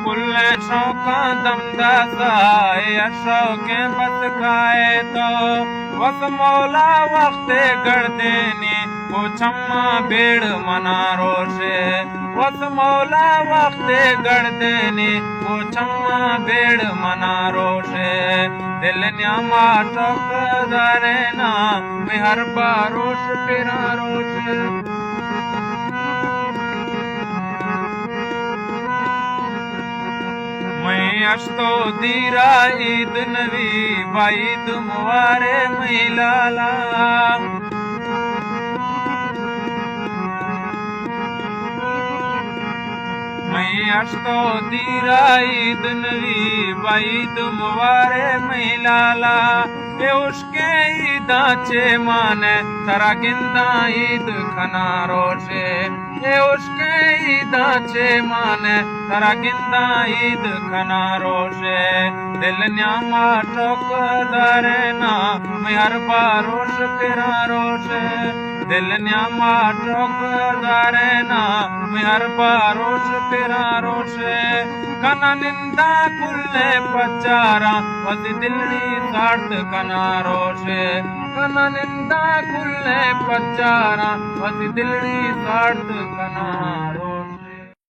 कुल शौका दमदा साए शौके बस खाए तो वस मौला वक्ते गर्देनी वो छम्मा बेड़ मना रोशे वस मौला वक्ते गर्देनी वो छम्मा बेड़ मना रोशे दिल न्यामा टोक दारे ना मैं हर बारोश पेरा रोशे मैं अश्तो दीरा ईद नवी बाईद मुबारे महिलाला मैं अश्तो दीरा ईद नवी बाईद मुबारे महिलाला ए उसके ईदा चे माने तरा गिंदा ईद खना रोशे ए उसके ईदा चे माने तरा गिंदा ईद खना रोशे दिल न्यामा टोक दारे ना मैं हर बारोश तेरा रोशे दिल न्यामा टोक दारे ना मैं हर बारोश तेरा रोशे कना निंदा कुल्ले पचारा वसी दिल्ली सार्थ कना रोशे कना निंदा कुल्ले पचारा वसी दिल्ली सार्थ कना रोशे।